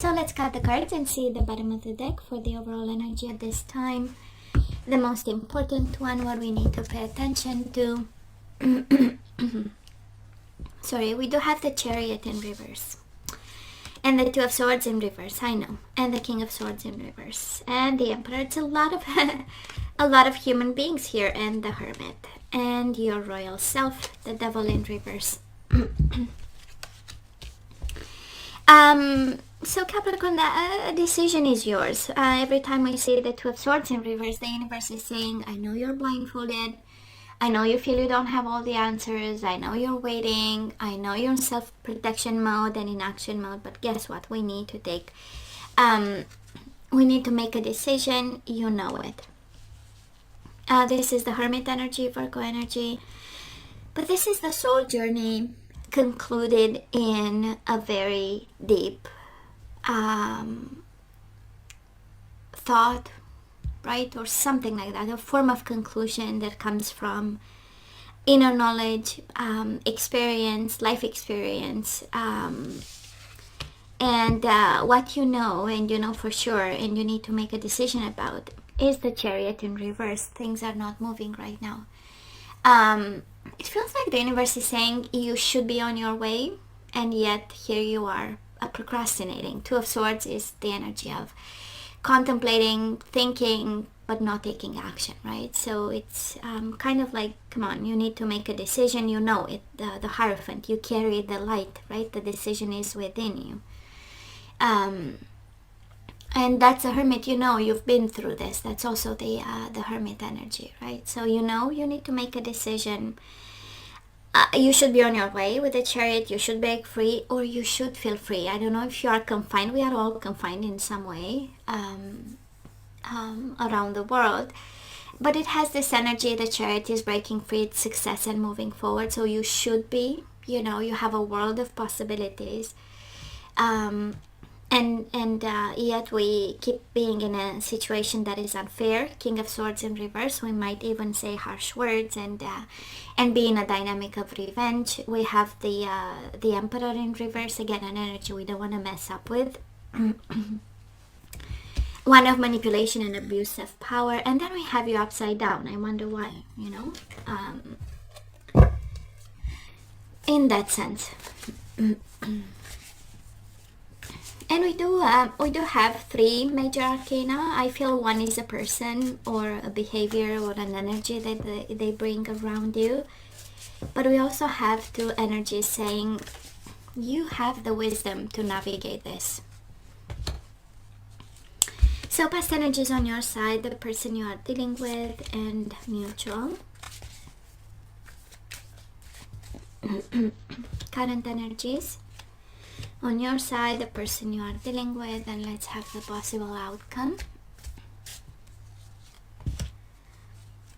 So let's cut the cards and see the bottom of the deck for the overall energy at this time. The most important one, what we need to pay attention to. Sorry, we do have the Chariot in reverse. And the Two of Swords in reverse, I know. And the King of Swords in reverse. And the Emperor. It's a lot of a lot of human beings here. And the Hermit. And your royal self, the Devil in reverse. So Capricorn, the decision is yours. Every time I see the Two of Swords in reverse, the universe is saying, I know you're blindfolded. I know you feel you don't have all the answers. I know you're waiting. I know you're in self-protection mode and in action mode. But guess what? We need to take, we need to make a decision. You know it. This is the Hermit energy, Virgo energy. But this is the soul journey concluded in a very deep thought, right, or something like that, a form of conclusion that comes from inner knowledge, experience, life experience, and what you know, and you know for sure, and you need to make a decision about, is the Chariot in reverse. Things are not moving right now. It feels like the universe is saying you should be on your way, and yet here you are procrastinating. Two of Swords is the energy of contemplating, thinking, but not taking action, right? So it's kind of like, come on, you need to make a decision. You know it, the Hierophant, you carry the light, right? The decision is within you. And that's a Hermit, you know, you've been through this. That's also the Hermit energy, right? So you know you need to make a decision. You should be on your way with the Chariot. You should break free, or you should feel free. I don't know if you are confined. We are all confined in some way around the world. But it has this energy. The Chariot is breaking free. It's success and moving forward. So you should be, you know, you have a world of possibilities. And yet we keep being in a situation that is unfair. King of Swords in reverse. We might even say harsh words and be in a dynamic of revenge. We have the Emperor in reverse. Again, an energy we don't want to mess up with. One of manipulation and abuse of power. And then we have you upside down. I wonder why, you know, in that sense. And we do have three major arcana. I feel one is a person or a behavior or an energy that they bring around you. But we also have two energies saying you have the wisdom to navigate this. So past energies on your side, the person you are dealing with, and mutual. Current energies. On your side, the person you are dealing with, and let's have the possible outcome.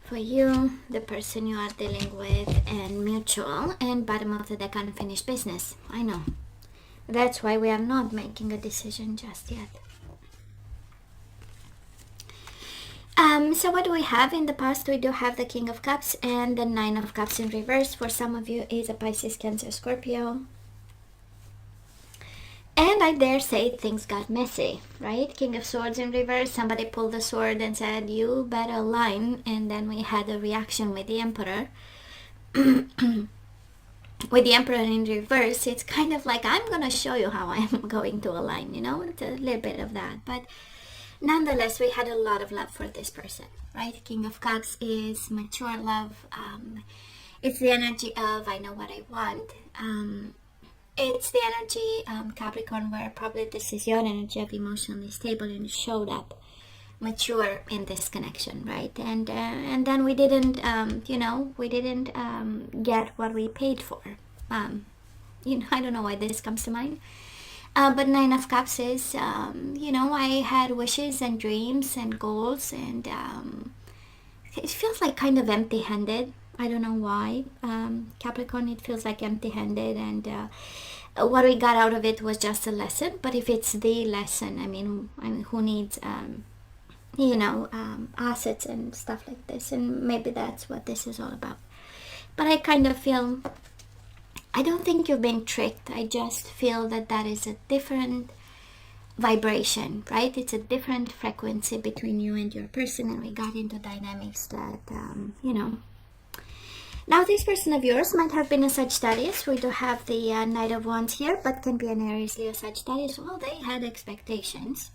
For you, the person you are dealing with, and mutual, and bottom of the deck, unfinished business. I know. That's why we are not making a decision just yet. So what do we have in the past? We do have the King of Cups and the Nine of Cups in reverse. For some of you, is a Pisces, Cancer, Scorpio. And I dare say things got messy, right? King of Swords in reverse. Somebody pulled the sword and said, you better align. And then we had a reaction with the Emperor. With the Emperor in reverse, it's kind of like, I'm going to show you how I'm going to align, you know? It's a little bit of that. But nonetheless, we had a lot of love for this person, right? King of Cups is mature love. It's the energy of, I know what I want. It's the energy, Capricorn, where probably this is your energy of emotionally stable and you showed up mature in this connection, right? And then we didn't, you know, we didn't get what we paid for. You know, I don't know why this comes to mind. But Nine of Cups is, you know, I had wishes and dreams and goals, and it feels like kind of empty-handed. I don't know why. Capricorn, it feels like empty-handed, and what we got out of it was just a lesson. But if it's the lesson, I mean who needs, you know, assets and stuff like this? And maybe that's what this is all about. But I kind of feel, I don't think you've been tricked. I just feel that that is a different vibration, right? It's a different frequency between you and your person, and we got into dynamics that, you know. Now, this person of yours might have been a Sagittarius. We do have the Knight of Wands here, but can be an Aries, Leo, Sagittarius. Well, they had expectations.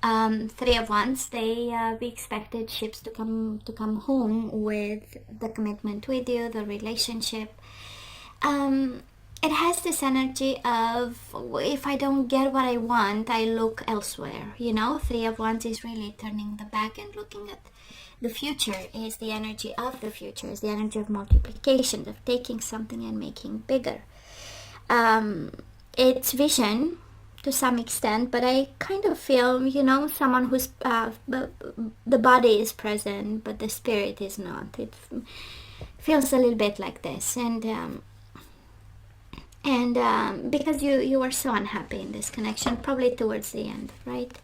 Three of Wands, we expected ships to come home with the commitment with you, the relationship. It has this energy of, if I don't get what I want, I look elsewhere, you know. Three of Wands is really turning the back and looking at the future. Is the energy of the future, is the energy of multiplication, of taking something and making bigger. It's vision to some extent, but I kind of feel, you know, someone who's the body is present but the spirit is not. It feels a little bit like this, and because you were so unhappy in this connection, probably towards the end, right?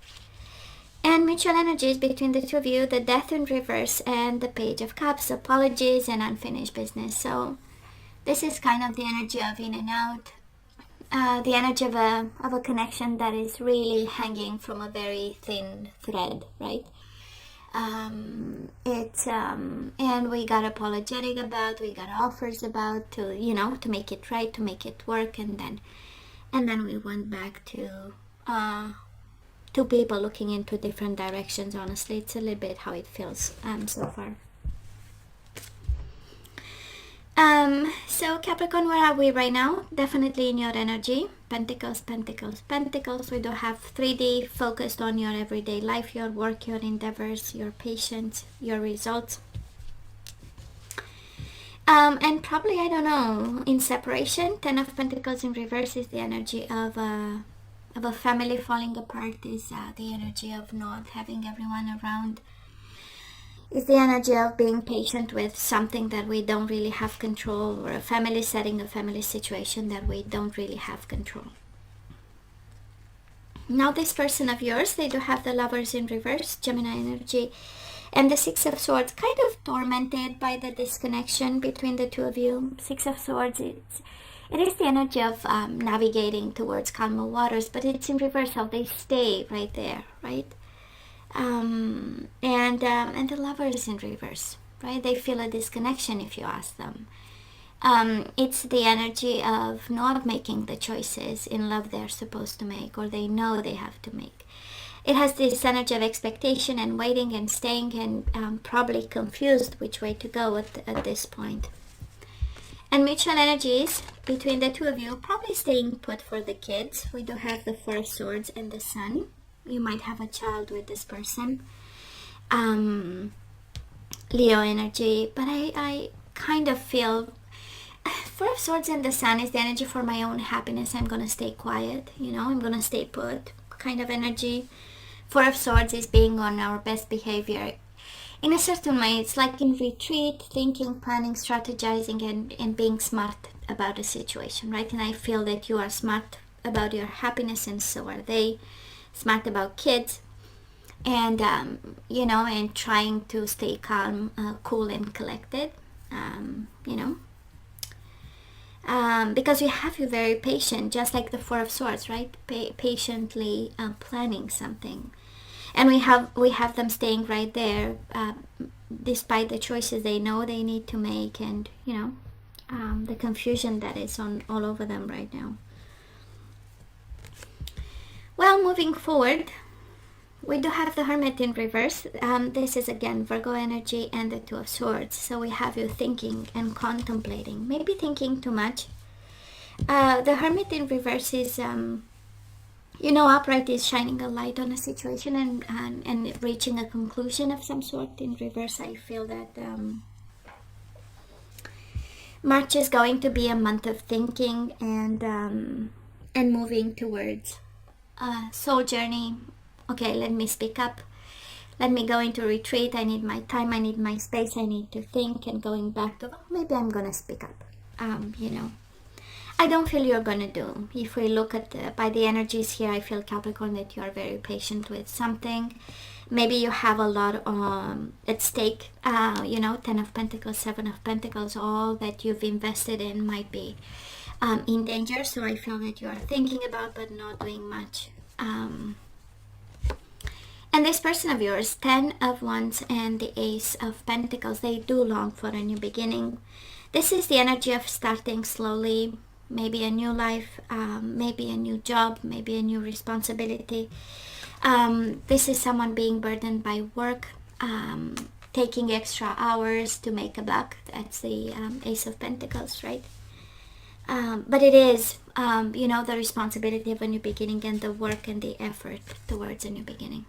And mutual energies between the two of you, the Death in reverse and the Page of Cups, apologies and unfinished business. So this is kind of the energy of in and out, the energy of a connection that is really hanging from a very thin thread, right? And we got apologetic about, we got offers about, to, you know, to make it right, to make it work, and then we went back to two people looking into different directions. Honestly, it's a little bit how it feels so far. So Capricorn, where are we right now? Definitely in your energy. Pentacles, Pentacles, Pentacles. We do have 3D focused on your everyday life, your work, your endeavors, your patience, your results. And probably, I don't know, in separation. 10 of Pentacles in reverse is the energy of a family falling apart, is the energy of not having everyone around. Is the energy of being patient with something that we don't really have control, or a family setting, a family situation that we don't really have control. Now, this person of yours, they do have the Lovers in reverse, Gemini energy, and the Six of Swords, kind of tormented by the disconnection between the two of you. Six of Swords, it is the energy of navigating towards calmer waters, but it's in reverse, how they stay right there, right? And the Lover is in reverse, right? They feel a disconnection if you ask them. It's the energy of not making the choices in love they're supposed to make, or they know they have to make. It has this energy of expectation and waiting and staying, and probably confused which way to go at this point. And mutual energies between the two of you, probably staying put for the kids. We do have the Four of Swords and the Sun. You might have a child with this person. Leo energy, but I kind of feel Four of Swords and the Sun is the energy for my own happiness. I'm gonna stay quiet, you know, I'm gonna stay put kind of energy. Four of Swords is being on our best behavior. In a certain way, it's like in retreat, thinking, planning, strategizing, and being smart about the situation, right? And I feel that you are smart about your happiness, and so are they. Smart about kids, and you know, and trying to stay calm, cool and collected, you know, because we have you very patient, just like the Four of Swords, right? Patiently planning something, and we have them staying right there, despite the choices they know they need to make, and you know, the confusion that is all over them right now. Well, moving forward, we do have the Hermit in reverse. This is again Virgo energy and the Two of Swords. So we have you thinking and contemplating, maybe thinking too much. The Hermit in reverse is, you know, upright is shining a light on a situation and reaching a conclusion of some sort. In reverse, I feel that March is going to be a month of thinking and moving towards soul journey. Okay, let me speak up, let me go into retreat, I need my time, I need my space, I need to think, and going back to, maybe I'm gonna speak up. You know, I don't feel you're gonna do. If we look at by the energies here, I feel, Capricorn, that you are very patient with something. Maybe you have a lot at stake. You know, 10 of Pentacles, 7 of Pentacles, all that you've invested in might be in danger. So I feel that you are thinking about but not doing much. And this person of yours, 10 of Wands and the Ace of Pentacles, they do long for a new beginning. This is the energy of starting slowly, maybe a new life, maybe a new job, maybe a new responsibility. This is someone being burdened by work, taking extra hours to make a buck. That's the Ace of Pentacles, right? But it is, the responsibility of a new beginning and the work and the effort towards a new beginning.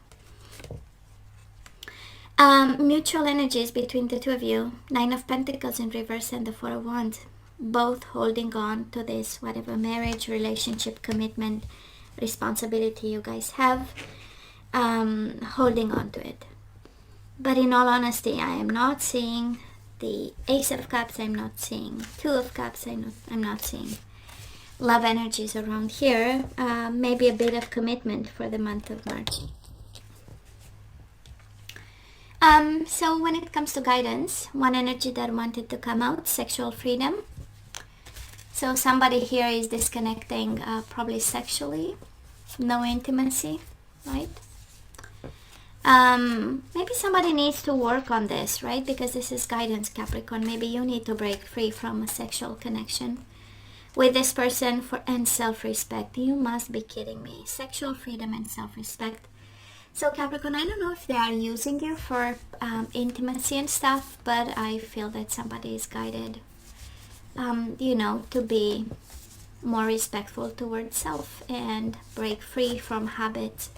Mutual energies between the two of you, 9 of Pentacles in reverse and the 4 of Wands, both holding on to this, whatever marriage, relationship, commitment, responsibility you guys have, holding on to it. But in all honesty, I am not seeing the Ace of Cups, I'm not seeing 2 of Cups, I'm not seeing love energies around here. Maybe a bit of commitment for the month of March. So when it comes to guidance, one energy that wanted to come out, sexual freedom. So somebody here is disconnecting, probably sexually, no intimacy, right? Maybe somebody needs to work on this, right? Because this is guidance, Capricorn. Maybe you need to break free from a sexual connection with this person and self-respect. You must be kidding me. Sexual freedom and self-respect. So Capricorn, I don't know if they are using you for intimacy and stuff, but I feel that somebody is guided, to be more respectful towards self and break free from habits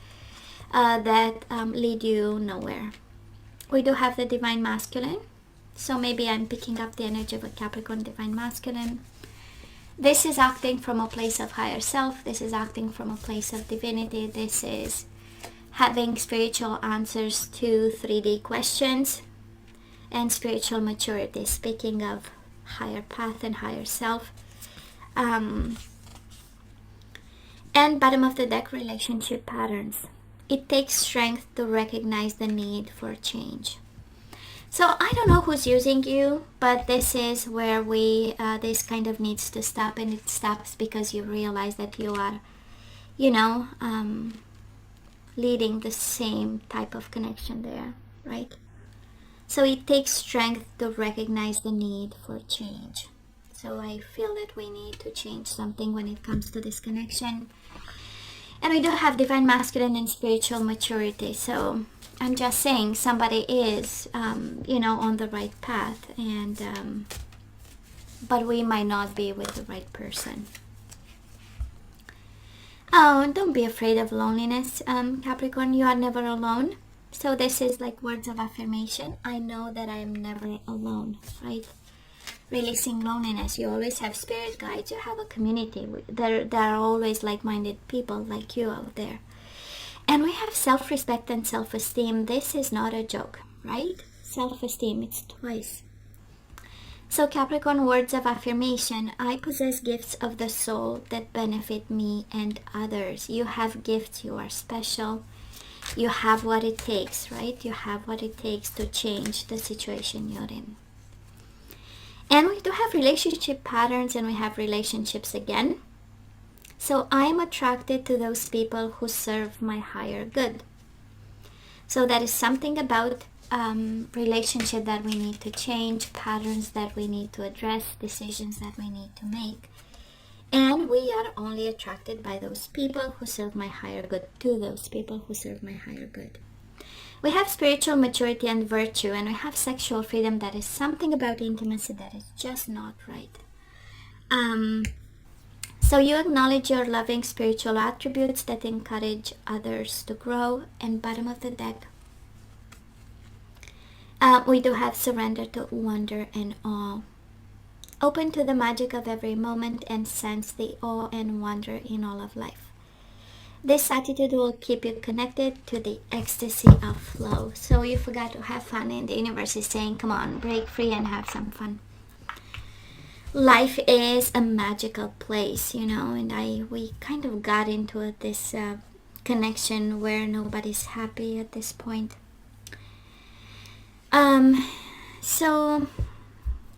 that lead you nowhere. We do have the Divine Masculine, so maybe I'm picking up the energy of a Capricorn Divine Masculine. This is acting from a place of higher self. This is acting from a place of divinity. This is having spiritual answers to 3D questions and spiritual maturity. Speaking of higher path and higher self. And bottom of the deck, relationship patterns. It takes strength to recognize the need for change. So I don't know who's using you, but this is where this kind of needs to stop, and it stops because you realize that you are, leading the same type of connection there, right? So it takes strength to recognize the need for change. So I feel that we need to change something when it comes to this connection. And we do have Divine Masculine and spiritual maturity. So I'm just saying somebody is, on the right path, and but we might not be with the right person. Oh, don't be afraid of loneliness, Capricorn. You are never alone. So this is like words of affirmation. I know that I am never alone, right? Releasing loneliness. You always have spirit guides. You have a community. There are always like-minded people like you out there. And we have self-respect and self-esteem. This is not a joke, right? Self-esteem, it's twice. So Capricorn, words of affirmation. I possess gifts of the soul that benefit me and others. You have gifts. You are special. You have what it takes, right? You have what it takes to change the situation you're in. And we do have relationship patterns, and we have relationships again. So I'm attracted to those people who serve my higher good. So that is something about relationship that we need to change, patterns that we need to address, decisions that we need to make. And we are only attracted by those people who serve my higher good, to those people who serve my higher good. We have spiritual maturity and virtue, and we have sexual freedom. That is something about intimacy that is just not right. So you acknowledge your loving spiritual attributes that encourage others to grow. And bottom of the deck, we do have surrender to wonder and awe. Open to the magic of every moment and sense the awe and wonder in all of life. This attitude will keep you connected to the ecstasy of flow. So you forgot to have fun, and the universe is saying, come on, break free and have some fun. Life is a magical place, and we kind of got into this connection where nobody's happy at this point. So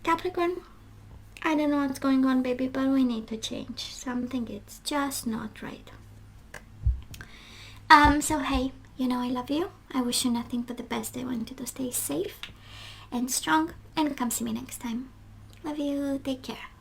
Capricorn, I don't know what's going on, baby, but we need to change. Something is just not right. So hey, you know I love you. I wish you nothing but the best. I want you to stay safe and strong, and come see me next time. Love you. Take care.